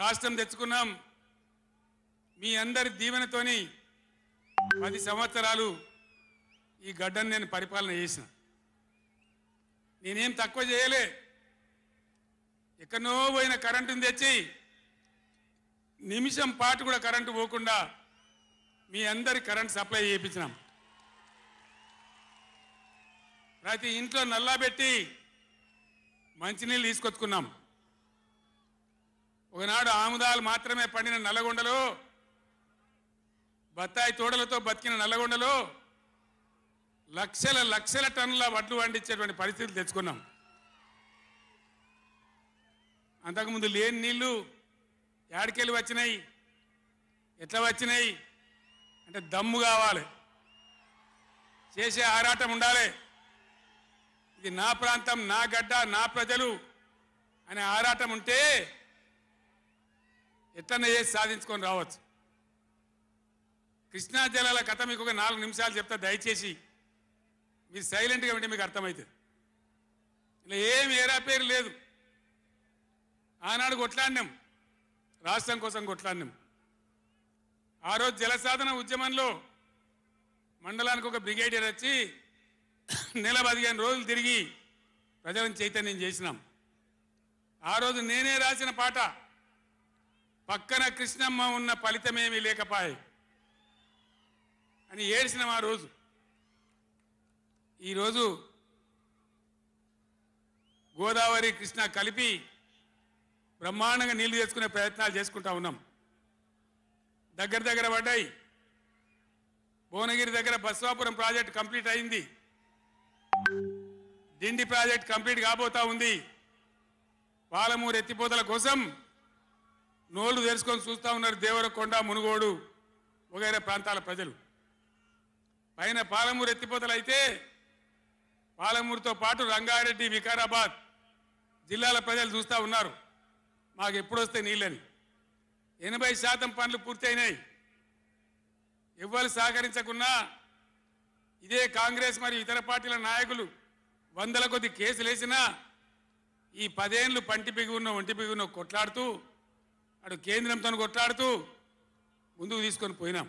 రాష్ట్రం తెచ్చుకున్నాం మీ అందరి దీవెనతోని 10 సంవత్సరాలు ఈ గడ్డను నేను పరిపాలన చేసిన నేనేం తక్కువ చేయలే ఎక్కడో పోయిన కరెంటుని తెచ్చి నిమిషం పాటు కూడా కరెంటు పోకుండా మీ అందరి కరెంట్ సప్లై చేయించినాం ప్రతి ఇంట్లో నల్లా పెట్టి మంచినీళ్ళు తీసుకొచ్చుకున్నాం ఒకనాడు ఆముదాలు మాత్రమే పండిన నల్లగొండలో బత్తాయి తోడలతో బతికిన నల్లగొండలో లక్షల టన్నుల వడ్లు పండించేటువంటి పరిస్థితులు తెచ్చుకున్నాం అంతకుముందు లేని నీళ్లు యాడికెళ్ళి వచ్చినాయి ఎట్లా వచ్చినాయి అంటే దమ్ము కావాలి చేసే ఆరాటం ఉండాలి ఇది నా ప్రాంతం నా గడ్డ నా ప్రజలు అనే ఆరాటం ఉంటే ఎట్లనే చేసి సాధించుకొని రావచ్చు కృష్ణా జలాల కథ మీకు ఒక 4 నిమిషాలు చెప్తా దయచేసి మీరు సైలెంట్గా ఉంటే మీకు అర్థమవుతుంది ఇలా ఏమి ఏరా పేరు లేదు ఆనాడు కొట్లాడినాం రాష్ట్రం కోసం కొట్లాడినాం ఆ రోజు జలసాధన ఉద్యమంలో మండలానికి ఒక బ్రిగేడియర్ వచ్చి నెల 15 రోజులు తిరిగి ప్రజలను చైతన్యం చేసినాం ఆ రోజు నేనే రాసిన పాట పక్కన కృష్ణమ్మ ఉన్న ఫలితమేమీ లేకపాయే అని ఏడ్చినాం ఆ రోజు ఈరోజు గోదావరి కృష్ణ కలిపి బ్రహ్మాండంగా నీళ్లు తెచ్చుకునే ప్రయత్నాలు చేసుకుంటా ఉన్నాం దగ్గర పడ్డాయి భువనగిరి దగ్గర బస్వాపురం ప్రాజెక్ట్ కంప్లీట్ అయింది డిండి ప్రాజెక్ట్ కంప్లీట్ కాబోతా ఉంది పాలమూరు ఎత్తిపోతల కోసం నోళ్లు తెరుచుకొని చూస్తూ ఉన్నారు దేవరకొండ మునుగోడు వగైరా ప్రాంతాల ప్రజలు పైన పాలమూరు ఎత్తిపోతలు అయితే పాలమూరుతో పాటు రంగారెడ్డి వికారాబాద్ జిల్లాల ప్రజలు చూస్తూ ఉన్నారు మాకు ఎప్పుడు వస్తే నీళ్ళని 80% పనులు పూర్తయినాయి ఎవ్వరు సహకరించకున్నా ఇదే కాంగ్రెస్ మరియు ఇతర పార్టీల నాయకులు వందల కొద్ది కేసులు వేసినా ఈ 10 ఏళ్ళు పంటి బిగున్న ఒంటి బిగున్న కొట్లాడుతూ అటు కేంద్రంతో కొట్లాడుతూ ముందుకు తీసుకొని పోయినాం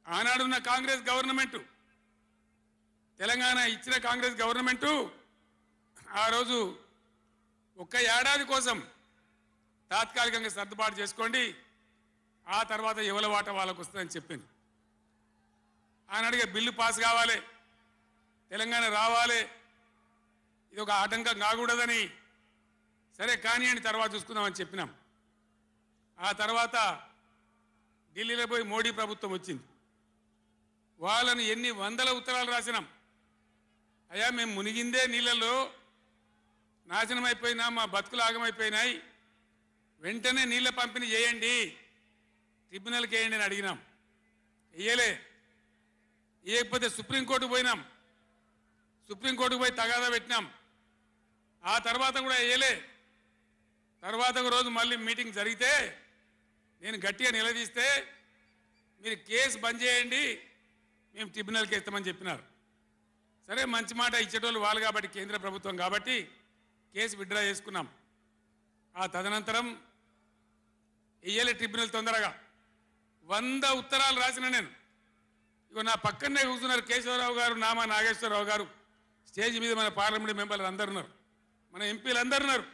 ఆనాడున్న కాంగ్రెస్ గవర్నమెంటు తెలంగాణ ఇచ్చిన కాంగ్రెస్ గవర్నమెంటు ఆ రోజు ఒక్క ఏడాది కోసం తాత్కాలికంగా సర్దుబాటు చేసుకోండి ఆ తర్వాత ఎవల వాట వాళ్ళకు వస్తుందని చెప్పింది ఆనాడుగా బిల్లు పాస్ కావాలి తెలంగాణ రావాలి ఇది ఒక ఆటంకం కాకూడదని సరే కానివ్వండి తర్వాత చూసుకుందామని చెప్పినాం ఆ తర్వాత ఢిల్లీలో పోయి మోడీ ప్రభుత్వం వచ్చింది వాళ్ళను ఎన్ని వందల ఉత్తరాలు రాసినాం అయ్యా మేము మునిగిందే నీళ్ళలో నాశనం అయిపోయినా మా బతుకులు ఆగమైపోయినాయి వెంటనే నీళ్ళ పంపిణీ చేయండి ట్రిబ్యునల్కి వేయండి అని అడిగినాం వేయలే వేయకపోతే సుప్రీంకోర్టుకు పోయినాం సుప్రీంకోర్టుకు పోయి తగాదా పెట్టినాం ఆ తర్వాత కూడా వేయలే తర్వాత ఒక రోజు మళ్ళీ మీటింగ్ జరిగితే నేను గట్టిగా నిలదీస్తే మీరు కేసు బంద్ చేయండి మేము ట్రిబ్యునల్కి ఇస్తామని చెప్పినారు సరే మంచి మాట ఇచ్చేటోళ్ళు వాళ్ళు కాబట్టి కేంద్ర ప్రభుత్వం కాబట్టి కేసు విత్డ్రా చేసుకున్నాం ఆ తదనంతరం వేయలే ట్రిబ్యునల్ తొందరగా 100 ఉత్తరాలు రాసిన నేను ఇగో నా పక్కనే కూర్చున్నారు కేశవరావు గారు నామా నాగేశ్వరరావు గారు స్టేజ్ మీద మన పార్లమెంట్ మెంబర్లు అందరు ఉన్నారు మన ఎంపీలు అందరు ఉన్నారు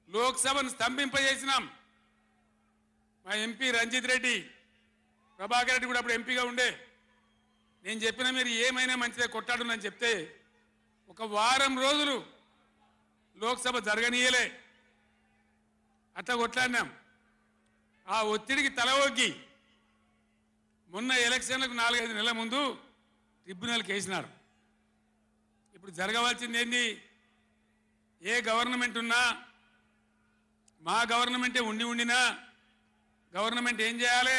లోక్సభను స్తంభింపజేసినాం మా ఎంపీ రంజిత్ రెడ్డి ప్రభాకర్ రెడ్డి కూడా అప్పుడు ఎంపీగా ఉండే నేను చెప్పిన మీరు ఏమైనా మంచిదే కొట్టాడునని చెప్తే ఒక వారం రోజులు లోక్సభ జరగనీయలే అట్లా కొట్లాడినాం ఆ ఒత్తిడికి తల ఒగ్గి మొన్న ఎలక్షన్లకు 4-5 నెలల ముందు ట్రిబ్యునల్కి వేసినారు ఇప్పుడు జరగవలసింది ఏంది ఏ గవర్నమెంట్ ఉన్నా మా గవర్నమెంటే ఉండినా గవర్నమెంట్ ఏం చేయాలి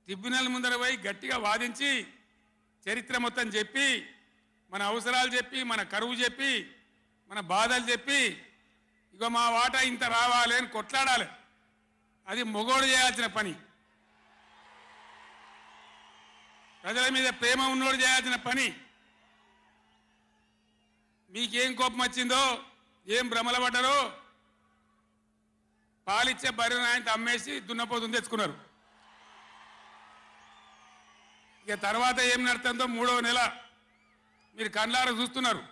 ట్రిబ్యునల్ ముందర పోయి గట్టిగా వాదించి చరిత్ర మొత్తం చెప్పి మన అవసరాలు చెప్పి మన కరువు చెప్పి మన బాధలు చెప్పి ఇగో మా వాటా ఇంత రావాలి అని కొట్లాడాలి అది మొగోడు చేయాల్సిన పని ప్రజల మీద ప్రేమ ఉన్నోడు చేయాల్సిన పని మీకేం కోపం వచ్చిందో ఏం భ్రమల పడ్డారో పాలిచ్చే బర్రెను ఆయన అమ్మేసి దున్నపోతుని తెచ్చుకున్నారు. ఇక తర్వాత ఏం నడుతుందో 3వ నెల మీరు కళ్ళారా చూస్తున్నారు.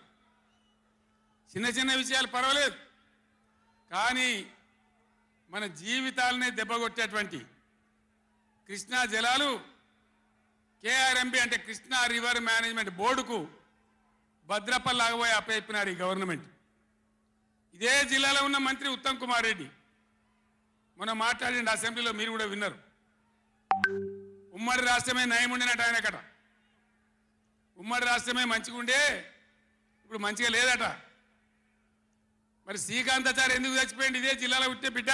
చిన్న చిన్న విషయాలు పర్వాలేదు, కానీ మన జీవితాలనే దెబ్బకొట్టేటువంటి కృష్ణా జలాలు కేఆర్ఎంబి అంటే కృష్ణా రివర్ మేనేజ్మెంట్ బోర్డుకు భద్రపల్లాగబోయి అప్పయిపోయినారు ఈ గవర్నమెంట్. ఇదే జిల్లాలో ఉన్న మంత్రి ఉత్తమ్ కుమార్ రెడ్డి మొన్న మాట్లాడిన అసెంబ్లీలో మీరు కూడా విన్నారు. ఉమ్మడి రాష్ట్రమే నయం ఉండినట్టు ఆయనకట. ఉమ్మడి రాష్ట్రమే మంచిగా ఉండే ఇప్పుడు మంచిగా లేదట. మరి శ్రీకాంతాచారి ఎందుకు చచ్చిపోయింది? ఇదే జిల్లాలో పుట్టే బిడ్డ.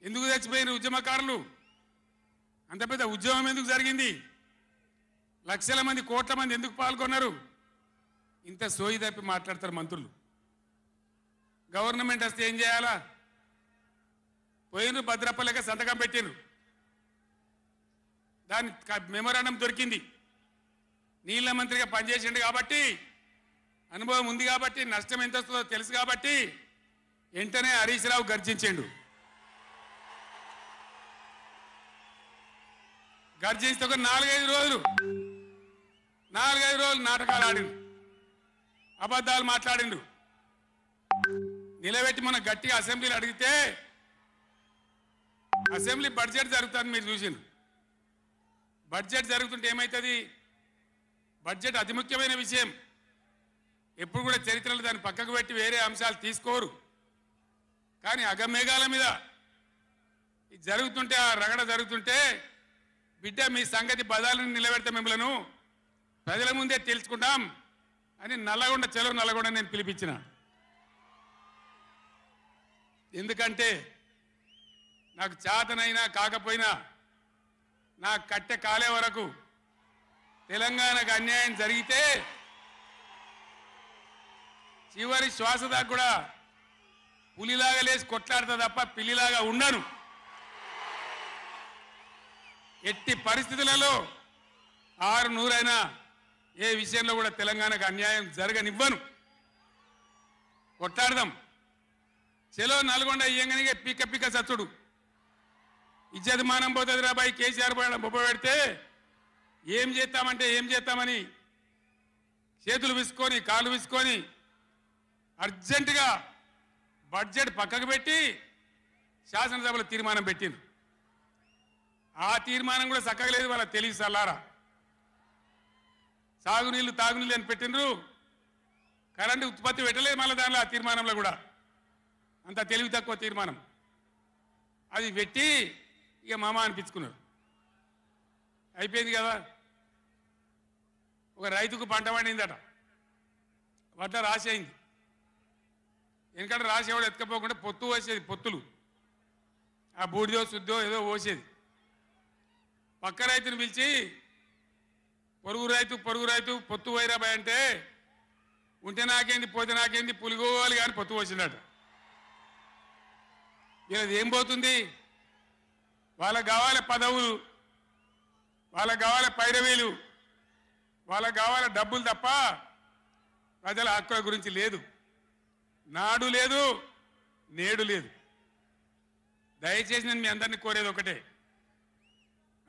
ఎందుకు చచ్చిపోయిన ఉద్యమకారులు? అంత పెద్ద ఉద్యమం ఎందుకు జరిగింది? లక్షల మంది కోట్ల మంది ఎందుకు పాల్గొన్నారు? ఇంత సోయి తప్పి మాట్లాడతారు మంత్రులు. గవర్నమెంట్ వస్తే ఏం చేయాలా? పోయినరు భద్రపల్లెక సంతకం పెట్టినరు, దాని మెమోరాండం దొరికింది. నీళ్ల మంత్రిగా పనిచేసిండు కాబట్టి అనుభవం ఉంది కాబట్టి నష్టం ఎంత వస్తుందో తెలుసు కాబట్టి వెంటనే హరీష్ రావు గర్జించిండు. గర్జిస్తే ఒక 4-5 రోజులు నాటకాలు ఆడిండు, అబద్ధాలు మాట్లాడిండు. నిలబెట్టి మన గట్టిగా అసెంబ్లీలో అడిగితే అసెంబ్లీ బడ్జెట్ జరుగుతుంది మీరు చూసిండు. బడ్జెట్ జరుగుతుంటే ఏమవుతుంది? బడ్జెట్ అతి ముఖ్యమైన విషయం. ఎప్పుడు కూడా చరిత్రలో దాన్ని పక్కకు పెట్టి వేరే అంశాలు తీసుకోరు. కానీ అగమేఘాల మీద ఇది జరుగుతుంటే, ఆ రగడ జరుగుతుంటే, బిడ్డ మీ సంగతి బదాలను నిలబెడతా మిమ్మలను ప్రజల ముందే తెలుసుకుంటాం అని నల్లగొండ చెలో నల్లగొండ నేను పిలిపించిన. ఎందుకంటే నాకు చేతనైనా కాకపోయినా నా కట్టె కాలే వరకు తెలంగాణకు అన్యాయం జరిగితే చివరి శ్వాస దాకా కూడా పులిలాగా లేచి కొట్లాడతా తప్ప పిల్లిలాగా ఉండను. ఎట్టి పరిస్థితులలో 600 ఏ విషయంలో కూడా తెలంగాణకు అన్యాయం జరగనివ్వను. కొట్లాడదాం. చెలో నల్గొండ ఇయ్యంగానే పిక్క పిక్క సచ్చుడు ఇజ్జత్ మానం పోతుంది రాబాయి. కేసీఆర్ బొబ్బ పెడితే ఏం చేస్తామంటే ఏం చేస్తామని చేతులు విసుకొని కాళ్ళు విసుకొని అర్జెంటుగా బడ్జెట్ పక్కకు పెట్టి శాసనసభలో తీర్మానం పెట్టింది. ఆ తీర్మానం కూడా చక్కగలేదు. వాళ్ళ తెలివి సల్లారా. సాగునీళ్ళు తాగునీళ్ళు అని పెట్టిండ్రు, కరెంటు ఉత్పత్తి పెట్టలేదు మళ్ళీ దానిలో. ఆ తీర్మానంలో కూడా అంత తెలివి తక్కువ తీర్మానం. అది పెట్టి ఇక మామ అనిపించుకున్నారు. అయిపోయింది కదా. ఒక రైతుకు పంట పండిందట, వడ్ల రాసి అయింది. ఎందుకంటే రాసేవాడు ఎత్తుకపోకుండా పొత్తు పోసేది, పొత్తులు ఆ బూడిదో శుద్ధో ఏదో పోసేది. పక్క రైతుని పిలిచి పొరుగు రైతు పొత్తు పోయిరాబాయ్ అంటే ఉంటే నాకేంది పోతే నాకేంది పులిగోవాలి కానీ పొత్తు పోసిందట. వీళ్ళది ఏం పోతుంది? వాళ్ళకు కావాలి పదవులు, వాళ్ళకు కావాలి పైరవీలు, వాళ్ళకు కావాలి డబ్బులు తప్ప ప్రజల హక్కుల గురించి లేదు. నాడు లేదు, నేడు లేదు. దయచేసి నేను మీ అందరినీ కోరేది ఒకటే,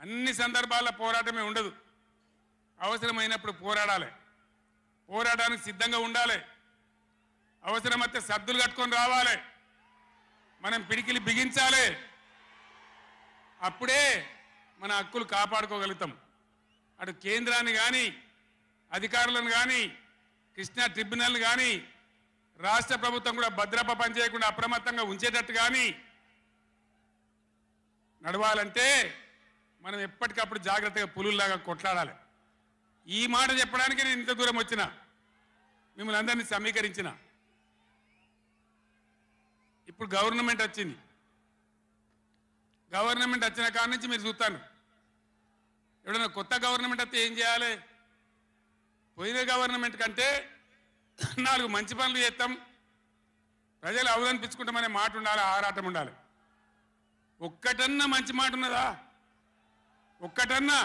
అన్ని సందర్భాల్లో పోరాటమే ఉండదు. అవసరమైనప్పుడు పోరాడాలి, పోరాటానికి సిద్ధంగా ఉండాలి. అవసరమైతే సద్దులు కట్టుకొని రావాలి, మనం పిడికిలి బిగించాలి. అప్పుడే మన హక్కులు కాపాడుకోగలుగుతాం. అటు కేంద్రాన్ని కానీ అధికారులను కానీ కృష్ణా ట్రిబ్యునల్ కానీ రాష్ట్ర ప్రభుత్వం కూడా భద్రప పనిచేయకుండా అప్రమత్తంగా ఉంచేటట్టు కానీ నడవాలంటే మనం ఎప్పటికప్పుడు జాగ్రత్తగా పులుల్లాగా కొట్లాడాలి. ఈ మాట చెప్పడానికి నేను ఇంత దూరం వచ్చిన, మిమ్మల్ని అందరినీ సమీకరించిన. ఇప్పుడు గవర్నమెంట్ వచ్చింది. గవర్నమెంట్ వచ్చిన కాడి నుంచి మీరు చూస్తాను, ఎవడన్నా కొత్త గవర్నమెంట్ వస్తే ఏం చేయాలి? పోయిన గవర్నమెంట్ కంటే 4 మంచి పనులు చేస్తాం, ప్రజలు అవదనిపించుకుంటామనే మాట ఉండాలి, ఆరాటం ఉండాలి. ఒక్కటన్నా మంచి మాట ఉన్నదా? ఒక్కటన్నా?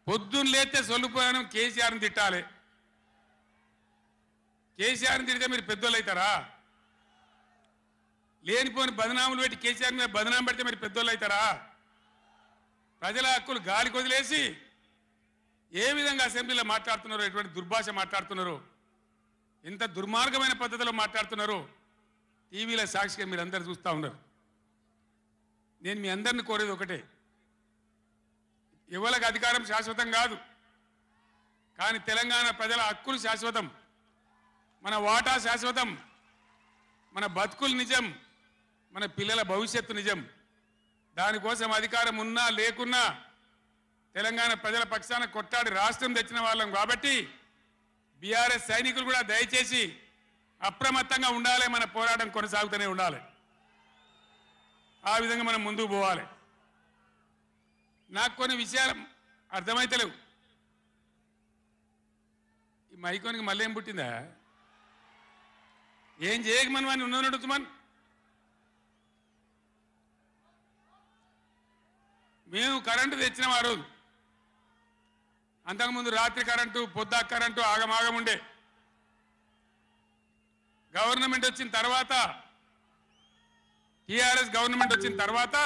పొద్దున్న లేస్తే సొల్లుపోయాను కేసీఆర్ని తిట్టాలి, కేసీఆర్ని తిడితే మీరు పెద్దోళ్ళు అవుతారా? లేనిపోని బదనాములు పెట్టి కేసీఆర్ మీద బదనాం పెడితే మీరు పెద్దోళ్ళు అవుతారా? ప్రజల హక్కులు గాలికి వదిలేసి ఏ విధంగా అసెంబ్లీలో మాట్లాడుతున్నారో, ఎటువంటి దుర్భాష మాట్లాడుతున్నారో, ఎంత దుర్మార్గమైన పద్ధతిలో మాట్లాడుతున్నారో టీవీల సాక్షిగా మీరు అందరు చూస్తూ ఉన్నారు. నేను మీ అందరిని కోరేది ఒకటే, ఎవరికి అధికారం శాశ్వతం కాదు, కానీ తెలంగాణ ప్రజల హక్కులు శాశ్వతం, మన వాటా శాశ్వతం, మన బతుకులు నిజం, మన పిల్లల భవిష్యత్తు నిజం. దానికోసం అధికారం ఉన్నా లేకున్నా తెలంగాణ ప్రజల పక్షాన కొట్టాడి రాష్ట్రం తెచ్చిన వాళ్ళం కాబట్టి బీఆర్ఎస్ సైనికులు కూడా దయచేసి అప్రమత్తంగా ఉండాలి. మన పోరాటం కొనసాగుతూనే ఉండాలి. ఆ విధంగా మనం ముందుకు పోవాలి. నాకు కొన్ని విషయాలు అర్థమైతలేవు. ఈ మైకోనికి మళ్ళీ ఏం పుట్టిందా? ఏం చేయకమని వాడిని ఉన్నట్టుమని మేము కరెంటు తెచ్చినాం ఆ రోజు. అంతకుముందు రాత్రి కరెంటు, పొద్దా కరెంటు ఆగమాగం ఉండే. గవర్నమెంట్ వచ్చిన తర్వాత, టీఆర్ఎస్ గవర్నమెంట్ వచ్చిన తర్వాత